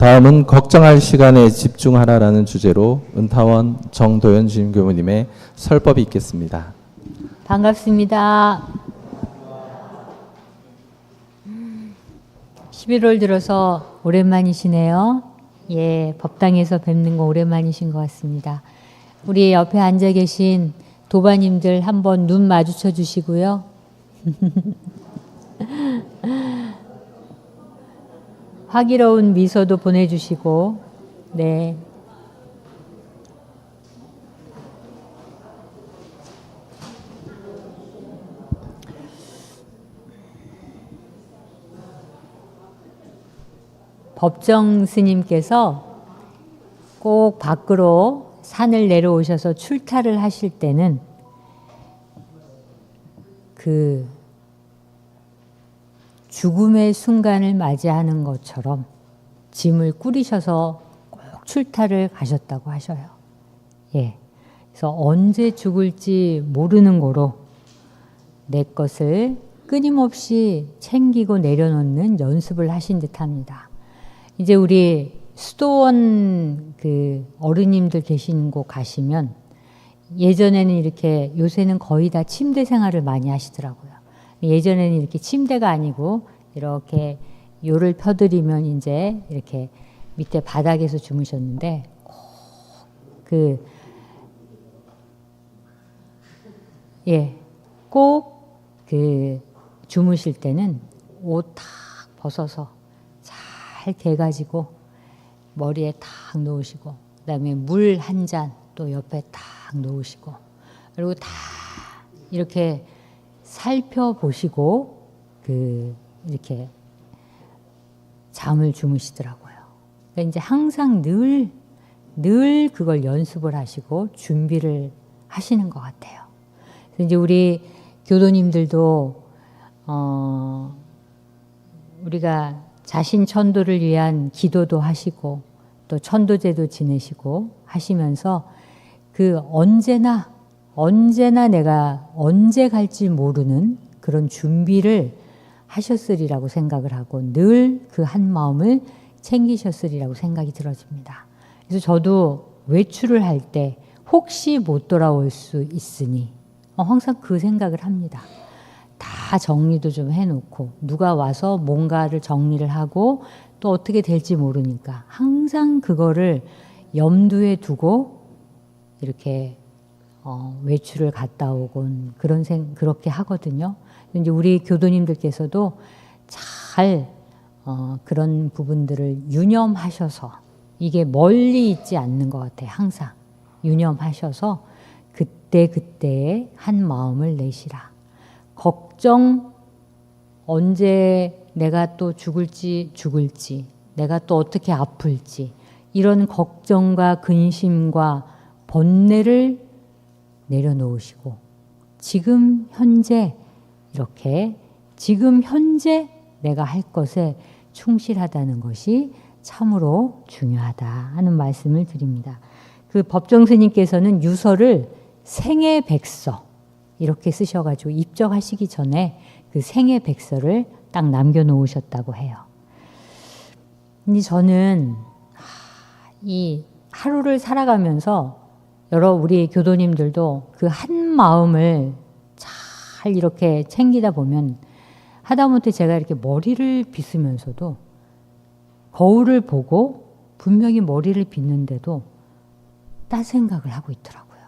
다음은 걱정할 시간에 집중하라라는 주제로 은타원 정도연 주임교무님의 설법이 있겠습니다. 반갑습니다. 11월 들어서 오랜만이시네요. 예, 법당에서 뵙는 거 오랜만이신 것 같습니다. 우리 옆에 앉아 계신 도바님들 한번 눈 마주쳐 주시고요. 화기러운 미소도 보내주시고, 네. 법정 스님께서 꼭 밖으로 산을 내려오셔서 출타를 하실 때는 그 죽음의 순간을 맞이하는 것처럼 짐을 꾸리셔서 꼭 출타를 가셨다고 하셔요. 예. 그래서 언제 죽을지 모르는 거로 내 것을 끊임없이 챙기고 내려놓는 연습을 하신 듯 합니다. 이제 우리 수도원 그 어르님들 계신 곳 가시면 예전에는 이렇게, 요새는 거의 다 침대 생활을 많이 하시더라고요. 예전에는 이렇게 침대가 아니고 이렇게 요를 펴드리면 이제 이렇게 밑에 바닥에서 주무셨는데, 꼭 그 주무실 때는 옷 탁 벗어서 잘 개가지고 머리에 탁 놓으시고, 그다음에 물 한 잔 또 옆에 탁 놓으시고, 그리고 다 이렇게 살펴보시고 이렇게 잠을 주무시더라고요. 그러니까 이제 항상 늘 그걸 연습을 하시고 준비를 하시는 것 같아요. 그래서 이제 우리 교도님들도 우리가 자신 천도를 위한 기도도 하시고 또 천도제도 지내시고 하시면서 그 언제나 내가 언제 갈지 모르는 그런 준비를 하셨으리라고 생각을 하고 늘 그 한 마음을 챙기셨으리라고 생각이 들어집니다. 그래서 저도 외출을 할 때 혹시 못 돌아올 수 있으니 항상 그 생각을 합니다. 다 정리도 좀 해놓고 누가 와서 뭔가를 정리를 하고 또 어떻게 될지 모르니까 항상 그거를 염두에 두고 이렇게 외출을 갔다 오곤 그렇게 하거든요. 이제 우리 교도님들께서도 잘 그런 부분들을 유념하셔서 이게 멀리 있지 않는 것 같아요. 항상 유념하셔서 그때의 한 마음을 내시라. 걱정, 언제 내가 또 죽을지 내가 또 어떻게 아플지 이런 걱정과 근심과 번뇌를 내려놓으시고 지금 현재 이렇게 지금 현재 내가 할 것에 충실하다는 것이 참으로 중요하다 하는 말씀을 드립니다. 그 법정 스님께서는 유서를 생애 백서 이렇게 쓰셔가지고 입적하시기 전에 그 생애 백서를 딱 남겨놓으셨다고 해요. 근데 저는 이 하루를 살아가면서 여러 우리 교도님들도 그 한 마음을 잘 이렇게 챙기다 보면 하다못해 제가 이렇게 머리를 빗으면서도 거울을 보고 분명히 머리를 빗는데도 딴 생각을 하고 있더라고요.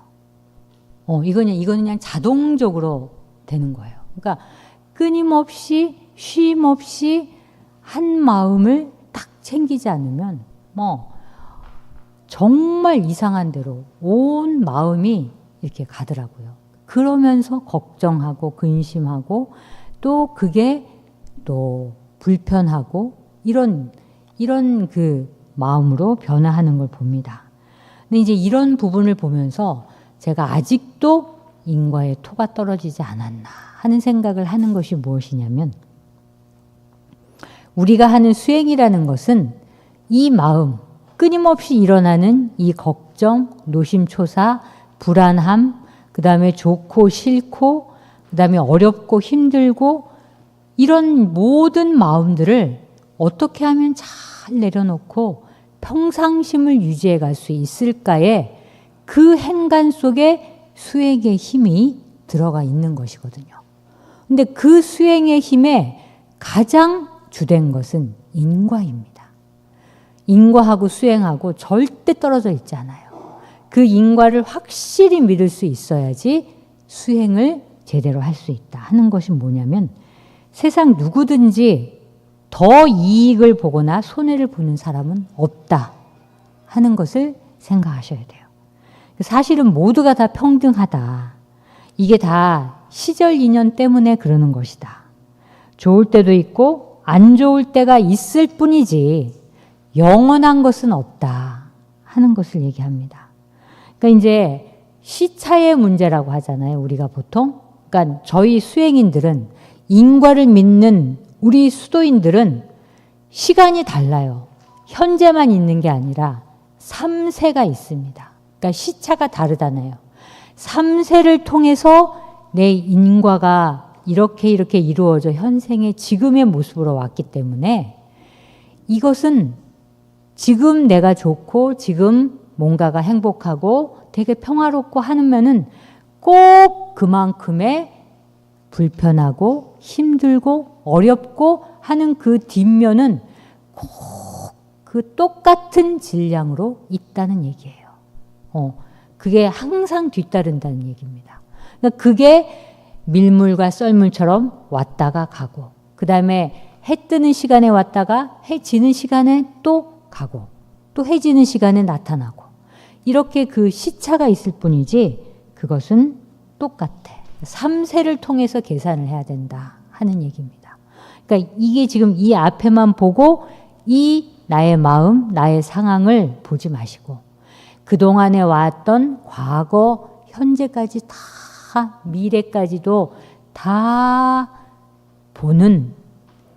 이거는 그냥 자동적으로 되는 거예요. 그러니까 끊임없이 쉼 없이 한 마음을 딱 챙기지 않으면 정말 이상한 대로 온 마음이 이렇게 가더라고요. 그러면서 걱정하고 근심하고 또 그게 또 불편하고 이런 그 마음으로 변화하는 걸 봅니다. 근데 이제 이런 부분을 보면서 제가 아직도 인과의 토가 떨어지지 않았나 하는 생각을 하는 것이 무엇이냐면, 우리가 하는 수행이라는 것은 이 마음, 끊임없이 일어나는 이 걱정, 노심초사, 불안함, 그 다음에 좋고 싫고, 그 다음에 어렵고 힘들고 이런 모든 마음들을 어떻게 하면 잘 내려놓고 평상심을 유지해 갈 수 있을까에 그 행간 속에 수행의 힘이 들어가 있는 것이거든요. 근데 그 수행의 힘에 가장 주된 것은 인과입니다. 인과하고 수행하고 절대 떨어져 있지 않아요. 그 인과를 확실히 믿을 수 있어야지 수행을 제대로 할 수 있다 하는 것이 뭐냐면 세상 누구든지 더 이익을 보거나 손해를 보는 사람은 없다 하는 것을 생각하셔야 돼요. 사실은 모두가 다 평등하다. 이게 다 시절 인연 때문에 그러는 것이다. 좋을 때도 있고 안 좋을 때가 있을 뿐이지 영원한 것은 없다 하는 것을 얘기합니다. 그러니까 이제 시차의 문제라고 하잖아요. 우리가 보통. 그러니까 저희 수행인들은 인과를 믿는 우리 수도인들은 시간이 달라요. 현재만 있는 게 아니라 3세가 있습니다. 그러니까 시차가 다르잖아요. 3세를 통해서 내 인과가 이렇게 이루어져 현생의 지금의 모습으로 왔기 때문에 이것은 지금 내가 좋고 지금 뭔가가 행복하고 되게 평화롭고 하면은 꼭 그만큼의 불편하고 힘들고 어렵고 하는 그 뒷면은 꼭 그 똑같은 질량으로 있다는 얘기예요. 그게 항상 뒤따른다는 얘기입니다. 그러니까 그게 밀물과 썰물처럼 왔다가 가고 그 다음에 해 뜨는 시간에 왔다가 해 지는 시간에 또 가고 또 해 지는 시간에 나타나고 이렇게 그 시차가 있을 뿐이지 그것은 똑같아. 3세를 통해서 계산을 해야 된다 하는 얘기입니다. 그러니까 이게 지금 이 앞에만 보고 이 나의 마음, 나의 상황을 보지 마시고 그동안에 왔던 과거, 현재까지 다 미래까지도 다 보는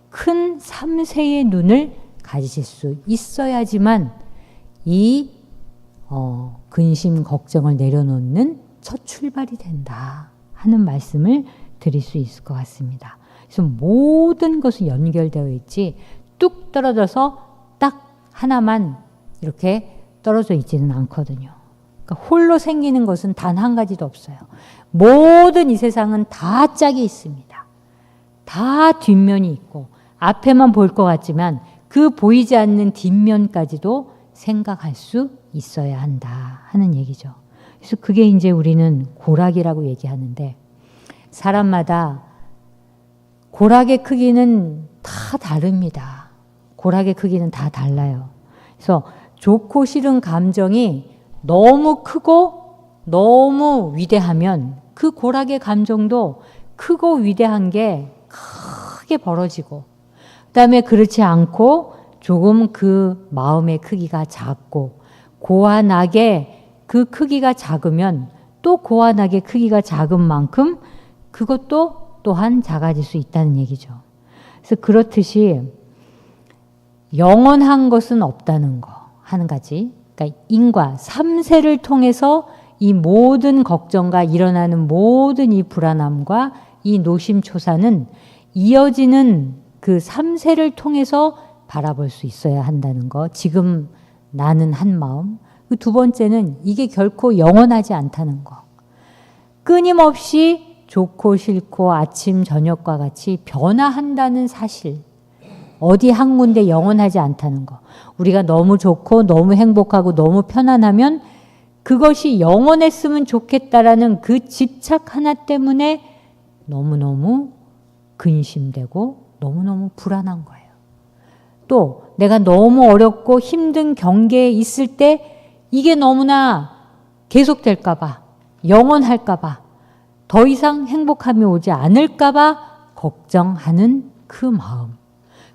큰 3세의 눈을 가지실 수 있어야지만 이 근심, 걱정을 내려놓는 첫 출발이 된다 하는 말씀을 드릴 수 있을 것 같습니다. 그래서 모든 것은 연결되어 있지 뚝 떨어져서 딱 하나만 이렇게 떨어져 있지는 않거든요. 그러니까 홀로 생기는 것은 단 한 가지도 없어요. 모든 이 세상은 다 짝이 있습니다. 다 뒷면이 있고 앞에만 볼 것 같지만 그 보이지 않는 뒷면까지도 생각할 수 있어야 한다 하는 얘기죠. 그래서 그게 이제 우리는 고락이라고 얘기하는데 사람마다 고락의 크기는 다 다릅니다. 고락의 크기는 다 달라요. 그래서 좋고 싫은 감정이 너무 크고 너무 위대하면 그 고락의 감정도 크고 위대한 게 크게 벌어지고 그다음에 그렇지 않고 조금 그 마음의 크기가 작고 고환하게 그 크기가 작으면 또 고환하게 크기가 작은 만큼 그것도 또한 작아질 수 있다는 얘기죠. 그래서 그렇듯이 영원한 것은 없다는 거 한 가지. 그러니까 인과 3세를 통해서 이 모든 걱정과 일어나는 모든 이 불안함과 이 노심초사는 이어지는 그 3세를 통해서 바라볼 수 있어야 한다는 거. 지금 나는 한 마음. 그 두 번째는 이게 결코 영원하지 않다는 거. 끊임없이 좋고 싫고 아침 저녁과 같이 변화한다는 사실. 어디 한 군데 영원하지 않다는 거. 우리가 너무 좋고 너무 행복하고 너무 편안하면 그것이 영원했으면 좋겠다라는 그 집착 하나 때문에 너무너무 근심되고 너무너무 불안한 거예요. 또 내가 너무 어렵고 힘든 경계에 있을 때 이게 너무나 계속될까 봐, 영원할까 봐, 더 이상 행복함이 오지 않을까 봐 걱정하는 그 마음.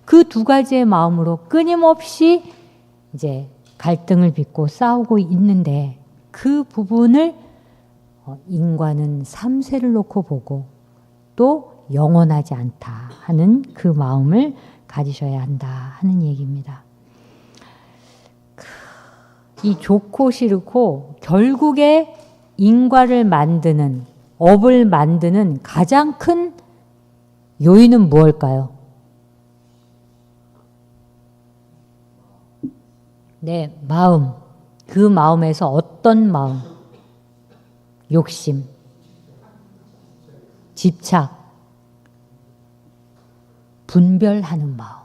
그 두 가지의 마음으로 끊임없이 이제 갈등을 빚고 싸우고 있는데 그 부분을 인과는 3세를 놓고 보고 또 영원하지 않다 하는 그 마음을 가지셔야 한다 하는 얘기입니다. 이 좋고 싫고 결국에 인과를 만드는 업을 만드는 가장 큰 요인은 무엇일까요? 내 마음, 그 마음에서 어떤 마음, 욕심, 집착, 분별하는 마음.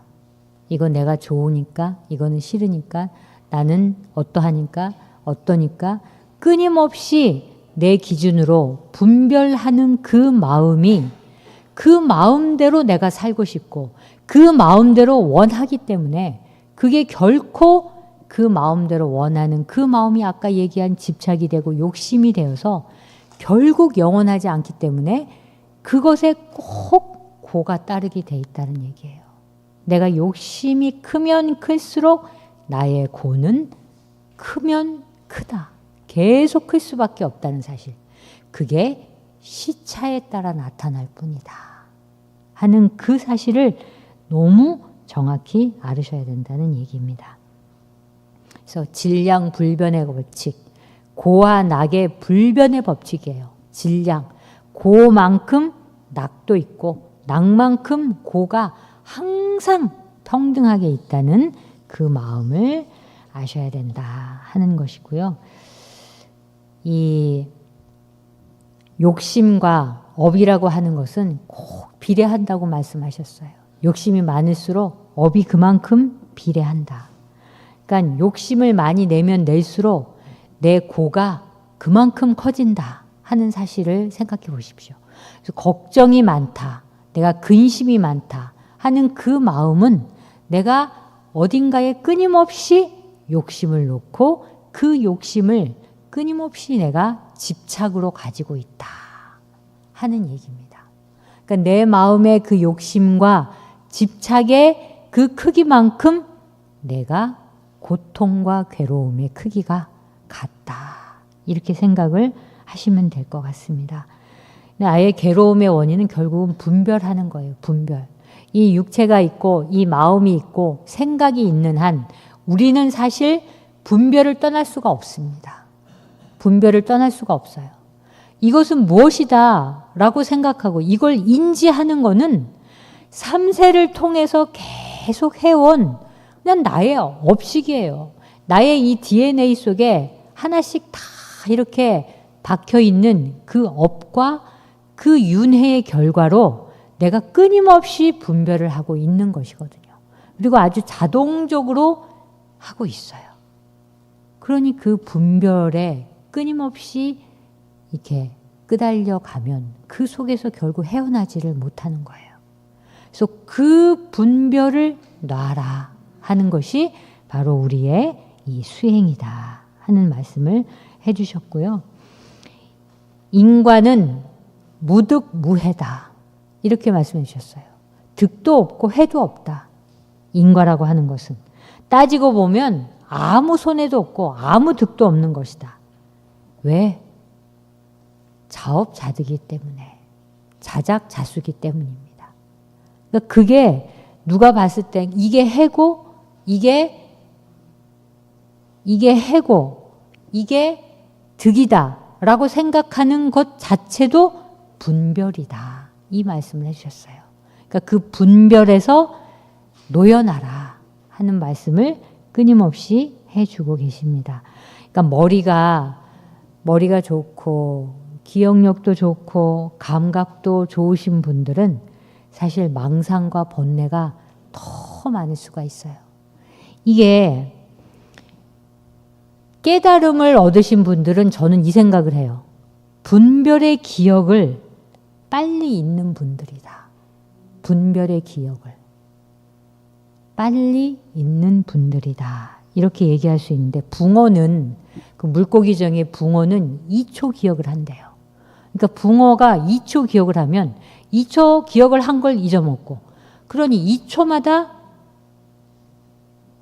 이거 내가 좋으니까, 이거는 싫으니까, 나는 어떠하니까, 어떠니까 끊임없이 내 기준으로 분별하는 그 마음이 그 마음대로 내가 살고 싶고 그 마음대로 원하기 때문에 그게 결코 그 마음대로 원하는 그 마음이 아까 얘기한 집착이 되고 욕심이 되어서 결국 영원하지 않기 때문에 그것에 꼭 고가 따르게 돼 있다는 얘기예요. 내가 욕심이 크면 클수록 나의 고는 크면 크다. 계속 클 수밖에 없다는 사실. 그게 시차에 따라 나타날 뿐이다 하는 그 사실을 너무 정확히 알으셔야 된다는 얘기입니다. 그래서 질량 불변의 법칙, 고와 낙의 불변의 법칙이에요. 질량, 고만큼 낙도 있고 낙만큼 고가 항상 평등하게 있다는 그 마음을 아셔야 된다 하는 것이고요. 이 욕심과 업이라고 하는 것은 꼭 비례한다고 말씀하셨어요. 욕심이 많을수록 업이 그만큼 비례한다. 그러니까 욕심을 많이 내면 낼수록 내 고가 그만큼 커진다 하는 사실을 생각해 보십시오. 그래서 걱정이 많다, 내가 근심이 많다 하는 그 마음은 내가 어딘가에 끊임없이 욕심을 놓고 그 욕심을 끊임없이 내가 집착으로 가지고 있다 하는 얘기입니다. 그러니까 내 마음의 그 욕심과 집착의 그 크기만큼 내가 고통과 괴로움의 크기가 같다. 이렇게 생각을 하시면 될 것 같습니다. 아예 괴로움의 원인은 결국은 분별하는 거예요. 분별. 이 육체가 있고 이 마음이 있고 생각이 있는 한 우리는 사실 분별을 떠날 수가 없습니다. 분별을 떠날 수가 없어요. 이것은 무엇이다 라고 생각하고 이걸 인지하는 거는 3세를 통해서 계속 해온 그냥 나의 업식이에요. 나의 이 DNA 속에 하나씩 다 이렇게 박혀있는 그 업과 그 윤회의 결과로 내가 끊임없이 분별을 하고 있는 것이거든요. 그리고 아주 자동적으로 하고 있어요. 그러니 그 분별에 끊임없이 이렇게 끄달려 가면 그 속에서 결국 헤어나지를 못하는 거예요. 그래서 그 분별을 놔라 하는 것이 바로 우리의 이 수행이다 하는 말씀을 해주셨고요. 인과는 무득무해다 이렇게 말씀해 주셨어요. 득도 없고 해도 없다. 인과라고 하는 것은 따지고 보면 아무 손해도 없고 아무 득도 없는 것이다. 왜? 자업자득이기 때문에, 자작자수기 때문입니다. 그러니까 그게 누가 봤을 때 이게 해고 이게 해고 이게 득이다 라고 생각하는 것 자체도 분별이다. 이 말씀을 해주셨어요. 그러니까 그 분별에서 놓여놔라 하는 말씀을 끊임없이 해주고 계십니다. 그러니까 머리가 좋고 기억력도 좋고 감각도 좋으신 분들은 사실 망상과 번뇌가 더 많을 수가 있어요. 이게 깨달음을 얻으신 분들은 저는 이 생각을 해요. 분별의 기억을 빨리 잊는 분들이다. 분별의 기억을 빨리 잊는 분들이다. 이렇게 얘기할 수 있는데 붕어는 그 물고기 중에 붕어는 2초 기억을 한대요. 그러니까 붕어가 2초 기억을 하면 2초 기억을 한 걸 잊어먹고 그러니 2초마다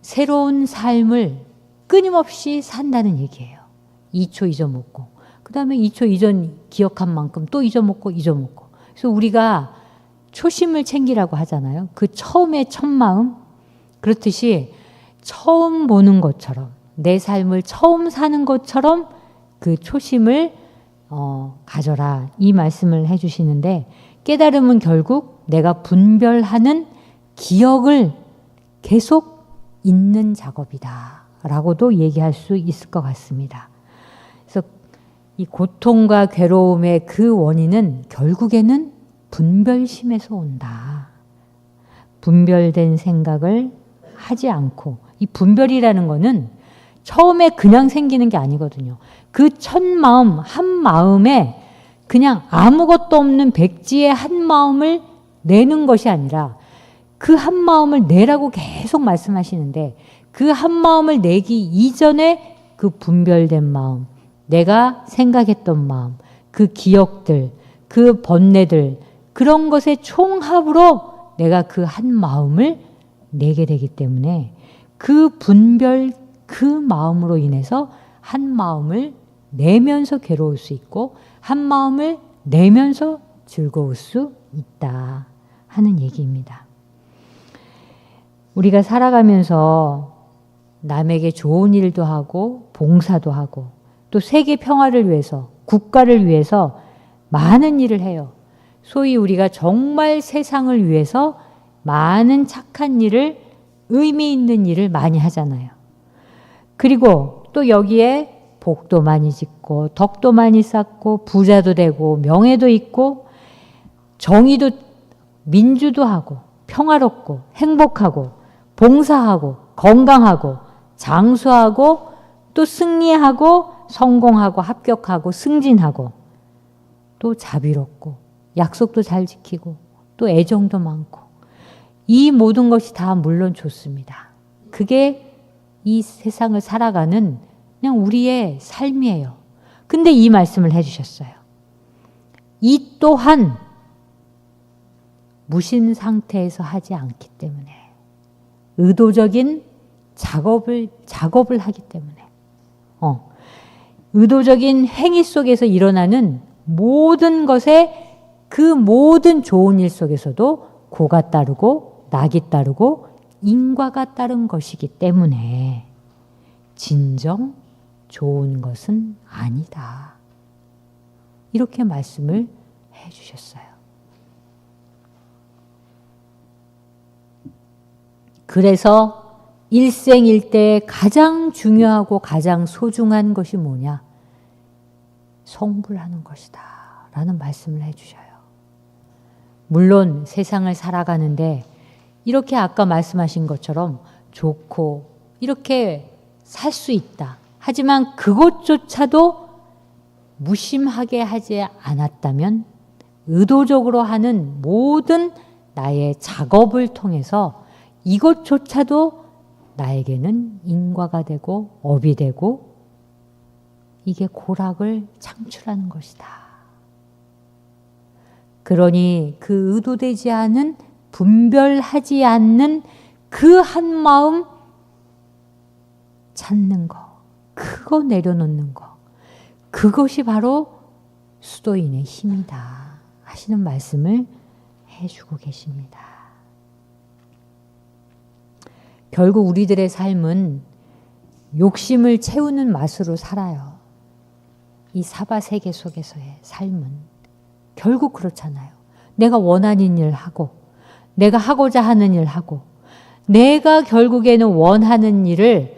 새로운 삶을 끊임없이 산다는 얘기예요. 2초 잊어먹고 그 다음에 2초 이전 기억한 만큼 또 잊어먹고 그래서 우리가 초심을 챙기라고 하잖아요. 그 처음의 첫 마음 그렇듯이 처음 보는 것처럼 내 삶을 처음 사는 것처럼 그 초심을 가져라 이 말씀을 해주시는데 깨달음은 결국 내가 분별하는 기억을 계속 잊는 작업이다 라고도 얘기할 수 있을 것 같습니다. 그래서 이 고통과 괴로움의 그 원인은 결국에는 분별심에서 온다. 분별된 생각을 하지 않고, 이 분별이라는 거는 처음에 그냥 생기는 게 아니거든요. 그 첫 마음, 한 마음에 그냥 아무것도 없는 백지의 한 마음을 내는 것이 아니라 그 한 마음을 내라고 계속 말씀하시는데, 그 한 마음을 내기 이전에 그 분별된 마음, 내가 생각했던 마음, 그 기억들, 그 번뇌들, 그런 것의 총합으로 내가 그 한 마음을 내게 되기 때문에 그 분별, 그 마음으로 인해서 한 마음을 내면서 괴로울 수 있고 한 마음을 내면서 즐거울 수 있다 하는 얘기입니다. 우리가 살아가면서 남에게 좋은 일도 하고 봉사도 하고 또 세계 평화를 위해서, 국가를 위해서 많은 일을 해요. 소위 우리가 정말 세상을 위해서 많은 착한 일을, 의미 있는 일을 많이 하잖아요. 그리고 또 여기에 복도 많이 짓고 덕도 많이 쌓고 부자도 되고 명예도 있고 정의도, 민주도 하고 평화롭고 행복하고 봉사하고 건강하고 장수하고 또 승리하고 성공하고 합격하고 승진하고 또 자비롭고 약속도 잘 지키고 또 애정도 많고, 이 모든 것이 다 물론 좋습니다. 그게 이 세상을 살아가는 그냥 우리의 삶이에요. 근데 이 말씀을 해주셨어요. 이 또한 무신 상태에서 하지 않기 때문에, 의도적인 작업을 하기 때문에, 의도적인 행위 속에서 일어나는 모든 것에, 그 모든 좋은 일 속에서도 고가 따르고 낙이 따르고 인과가 따른 것이기 때문에 진정 좋은 것은 아니다. 이렇게 말씀을 해 주셨어요. 그래서 일생일대에 가장 중요하고 가장 소중한 것이 뭐냐? 성불하는 것이다 라는 말씀을 해 주셔요. 물론 세상을 살아가는데 이렇게 아까 말씀하신 것처럼 좋고 이렇게 살 수 있다. 하지만 그것조차도 무심하게 하지 않았다면, 의도적으로 하는 모든 나의 작업을 통해서 이것조차도 나에게는 인과가 되고 업이 되고 이게 고락을 창출하는 것이다. 그러니 그 의도되지 않은, 분별하지 않는 그 한 마음 찾는 거, 그거 내려놓는 거, 그것이 바로 수도인의 힘이다 하시는 말씀을 해주고 계십니다. 결국 우리들의 삶은 욕심을 채우는 맛으로 살아요. 이 사바세계 속에서의 삶은 결국 그렇잖아요. 내가 원하는 일 하고, 내가 하고자 하는 일 하고, 내가 결국에는 원하는 일을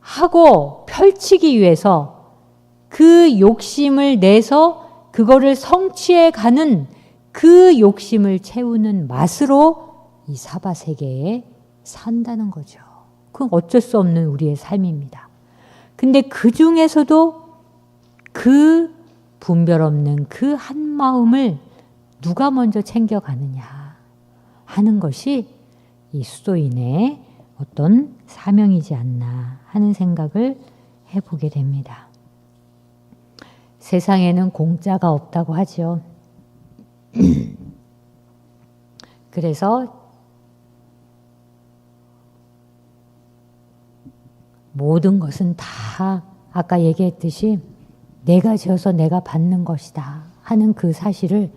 하고 펼치기 위해서 그 욕심을 내서 그거를 성취해 가는 그 욕심을 채우는 맛으로 이 사바세계에 산다는 거죠. 그건 어쩔 수 없는 우리의 삶입니다. 근데 그 중에서도 그 분별 없는 그 한 마음을 누가 먼저 챙겨가느냐 하는 것이 이 수도인의 어떤 사명이지 않나 하는 생각을 해보게 됩니다. 세상에는 공짜가 없다고 하죠. 그래서 모든 것은 다 아까 얘기했듯이 내가 지어서 내가 받는 것이다 하는 그 사실을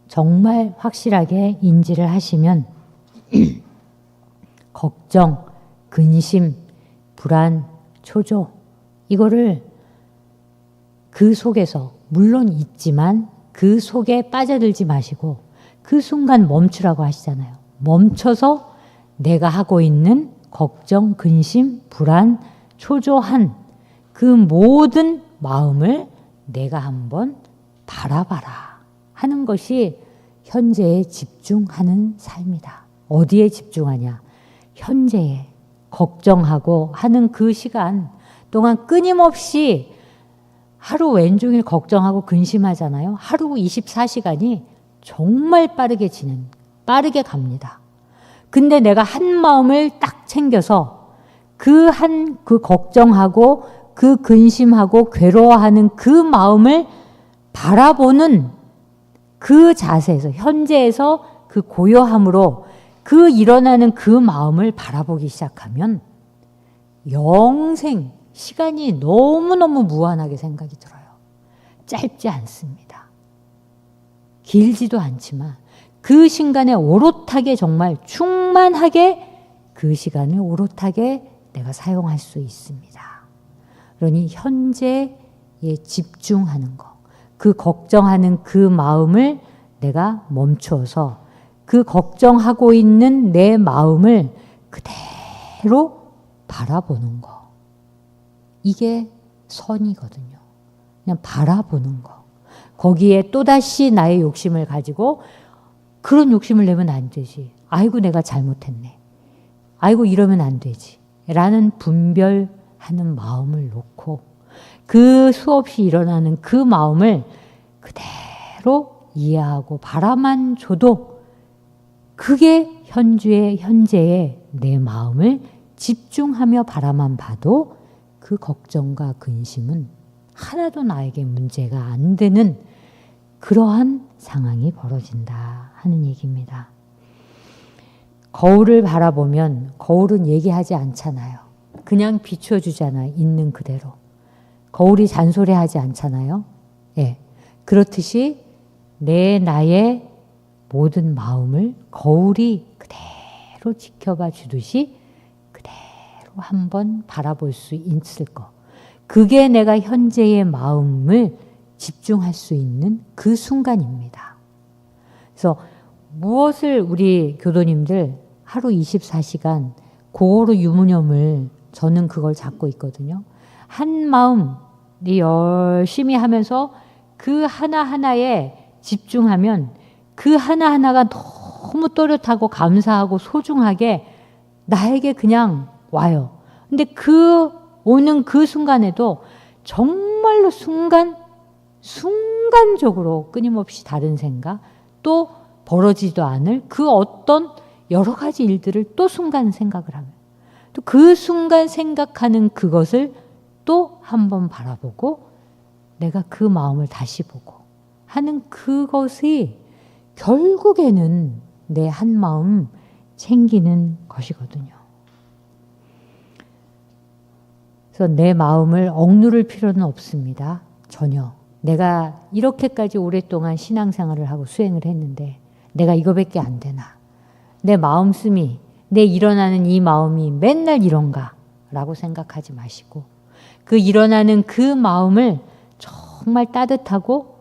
정말 확실하게 인지를 하시면 걱정, 근심, 불안, 초조, 이거를 그 속에서 물론 있지만 그 속에 빠져들지 마시고 그 순간 멈추라고 하시잖아요. 멈춰서 내가 하고 있는 걱정, 근심, 불안, 초조한 그 모든 마음을 내가 한번 바라봐라 하는 것이 현재에 집중하는 삶이다. 어디에 집중하냐? 현재에 걱정하고 하는 그 시간 동안 끊임없이 하루 왼종일 걱정하고 근심하잖아요. 하루 24시간이 정말 빠르게 갑니다. 근데 내가 한 마음을 딱 챙겨서 그 걱정하고 그 근심하고 괴로워하는 그 마음을 바라보는 그 자세에서, 현재에서 그 고요함으로 그 일어나는 그 마음을 바라보기 시작하면 영생, 시간이 너무너무 무한하게 생각이 들어요. 짧지 않습니다. 길지도 않지만 그 순간에 오롯하게 정말 충만하게 그 시간을 오롯하게 내가 사용할 수 있습니다. 그러니 현재에 집중하는 거, 그 걱정하는 그 마음을 내가 멈추어서 그 걱정하고 있는 내 마음을 그대로 바라보는 거. 이게 선이거든요. 그냥 바라보는 거. 거기에 또다시 나의 욕심을 가지고 그런 욕심을 내면 안 되지. 아이고 내가 잘못했네. 아이고 이러면 안 되지. 라는 분별하는 마음을 놓고 그 수없이 일어나는 그 마음을 그대로 이해하고 바라만 줘도 그게 현재의 내 마음을 집중하며 바라만 봐도 그 걱정과 근심은 하나도 나에게 문제가 안 되는 그러한 상황이 벌어진다 하는 얘기입니다. 거울을 바라보면 거울은 얘기하지 않잖아요. 그냥 비춰주잖아요. 있는 그대로. 거울이 잔소리하지 않잖아요. 예. 그렇듯이 나의 모든 마음을 거울이 그대로 지켜봐 주듯이 그대로 한번 바라볼 수 있을 것. 그게 내가 현재의 마음을 집중할 수 있는 그 순간입니다. 그래서 무엇을 우리 교도님들 하루 24시간 고로 유무념을 저는 그걸 잡고 있거든요. 한 마음이 열심히 하면서 그 하나하나에 집중하면 그 하나하나가 너무 또렷하고 감사하고 소중하게 나에게 그냥 와요. 근데 오는 그 순간에도 정말로 순간적으로 끊임없이 다른 생각, 또 벌어지지도 않을 그 어떤 여러 가지 일들을 또 순간 생각을 하면 또 그 순간 생각하는 그것을 또 한번 바라보고 내가 그 마음을 다시 보고 하는 그것이 결국에는 내 한 마음 챙기는 것이거든요. 그래서 내 마음을 억누를 필요는 없습니다. 전혀. 내가 이렇게까지 오랫동안 신앙생활을 하고 수행을 했는데 내가 이거밖에 안 되나. 내 마음씀이, 내 일어나는 이 마음이 맨날 이런가 라고 생각하지 마시고 그 일어나는 그 마음을 정말 따뜻하고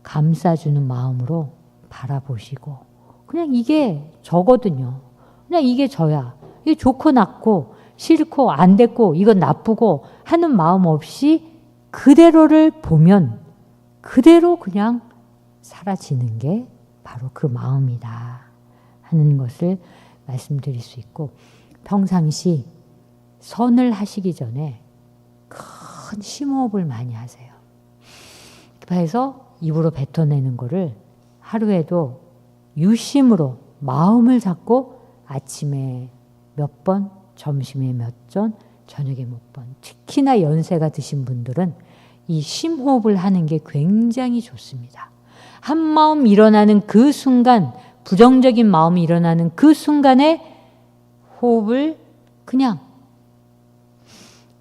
감싸주는 마음으로 바라보시고 그냥 이게 저거든요. 그냥 이게 저야. 이게 좋고 나쁘고 싫고 안 됐고 이건 나쁘고 하는 마음 없이 그대로를 보면 그대로 그냥 사라지는 게 바로 그 마음이다 하는 것을 말씀드릴 수 있고 평상시 선을 하시기 전에 큰 심호흡을 많이 하세요. 그래서 입으로 뱉어내는 거를 하루에도 유심으로 마음을 잡고 아침에 몇 번, 점심에 몇 번, 저녁에 몇 번. 특히나 연세가 드신 분들은 이 심호흡을 하는 게 굉장히 좋습니다. 한 마음 일어나는 그 순간, 부정적인 마음이 일어나는 그 순간에 호흡을 그냥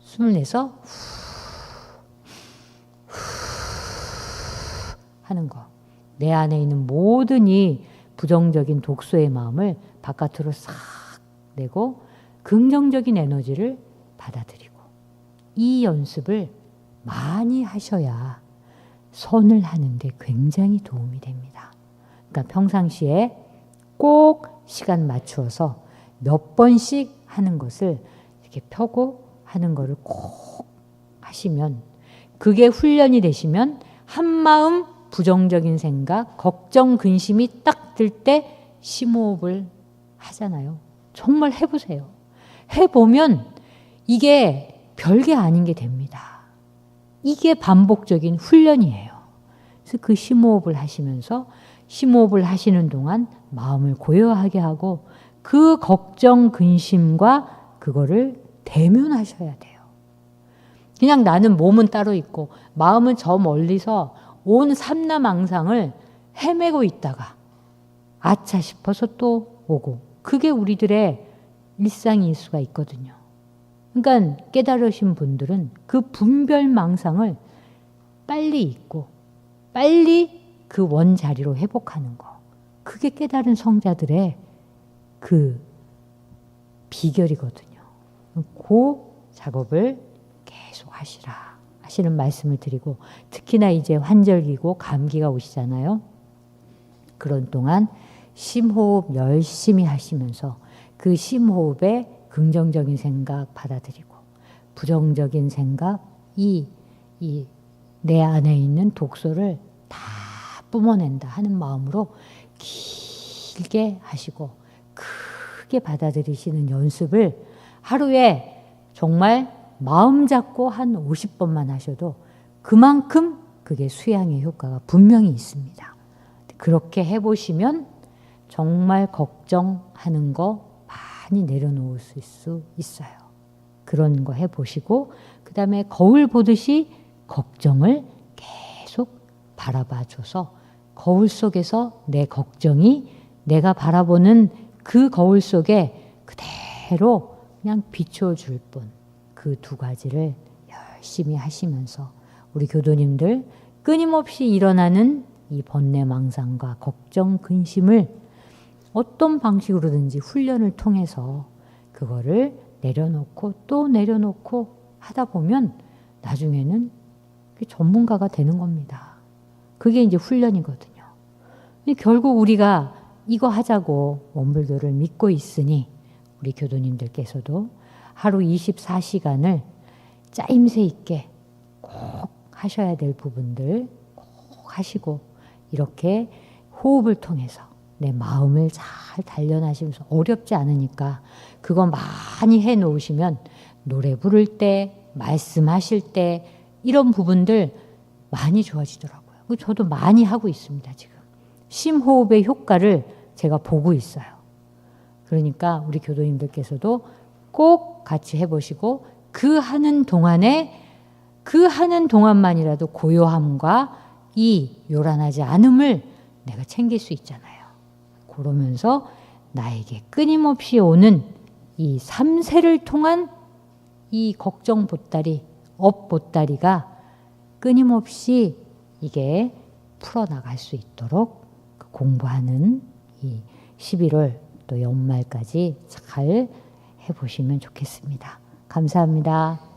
숨을 내서 하는 거. 내 안에 있는 모든 이 부정적인 독소의 마음을 바깥으로 싹 내고 긍정적인 에너지를 받아들이고 이 연습을 많이 하셔야 선을 하는데 굉장히 도움이 됩니다. 그러니까 평상시에 꼭 시간 맞추어서 몇 번씩 하는 것을 이렇게 펴고 하는 거를 꼭 하시면, 그게 훈련이 되시면 한마음 부정적인 생각, 걱정, 근심이 딱 들 때 심호흡을 하잖아요. 정말 해보세요. 해보면 이게 별게 아닌 게 됩니다. 이게 반복적인 훈련이에요. 그래서 그 심호흡을 하시면서 심호흡을 하시는 동안 마음을 고요하게 하고 그 걱정, 근심과 그거를 대면하셔야 돼요. 그냥 나는 몸은 따로 있고 마음은 저 멀리서 온 삼라망상을 헤매고 있다가 아차 싶어서 또 오고, 그게 우리들의 일상일 수가 있거든요. 그러니까 깨달으신 분들은 그 분별망상을 빨리 잊고 빨리 그 원자리로 회복하는 거, 그게 깨달은 성자들의 그 비결이거든요. 그 작업을 계속 하시라 하시는 말씀을 드리고, 특히나 이제 환절기고 감기가 오시잖아요. 그런 동안 심호흡 열심히 하시면서 그 심호흡에 긍정적인 생각 받아들이고 부정적인 생각, 이 내 안에 있는 독소를 다 뿜어낸다 하는 마음으로 길게 하시고 크게 받아들이시는 연습을 하루에 정말 마음 잡고 한 50번만 하셔도 그만큼 그게 수양의 효과가 분명히 있습니다. 그렇게 해보시면 정말 걱정하는 거 많이 내려놓을 수 있어요. 그런 거 해보시고, 그 다음에 거울 보듯이 걱정을 계속 바라봐줘서 거울 속에서 내 걱정이 내가 바라보는 그 거울 속에 그대로 그냥 비춰줄 뿐, 그 두 가지를 열심히 하시면서 우리 교도님들 끊임없이 일어나는 이 번뇌망상과 걱정, 근심을 어떤 방식으로든지 훈련을 통해서 그거를 내려놓고 또 내려놓고 하다 보면 나중에는 전문가가 되는 겁니다. 그게 이제 훈련이거든요. 결국 우리가 이거 하자고 원불교를 믿고 있으니 우리 교도님들께서도 하루 24시간을 짜임새 있게 꼭 하셔야 될 부분들 꼭 하시고, 이렇게 호흡을 통해서 내 마음을 잘 단련하시면서, 어렵지 않으니까 그거 많이 해놓으시면 노래 부를 때, 말씀하실 때 이런 부분들 많이 좋아지더라고요. 저도 많이 하고 있습니다. 지금 심호흡의 효과를 제가 보고 있어요. 그러니까 우리 교도님들께서도 꼭 같이 해보시고, 그 하는 동안만이라도 고요함과 이 요란하지 않음을 내가 챙길 수 있잖아요. 그러면서 나에게 끊임없이 오는 이 3세를 통한 이 걱정 보따리, 업 보따리가 끊임없이 이게 풀어나갈 수 있도록 공부하는 이 11월 또 연말까지 잘 해보시면 좋겠습니다. 감사합니다.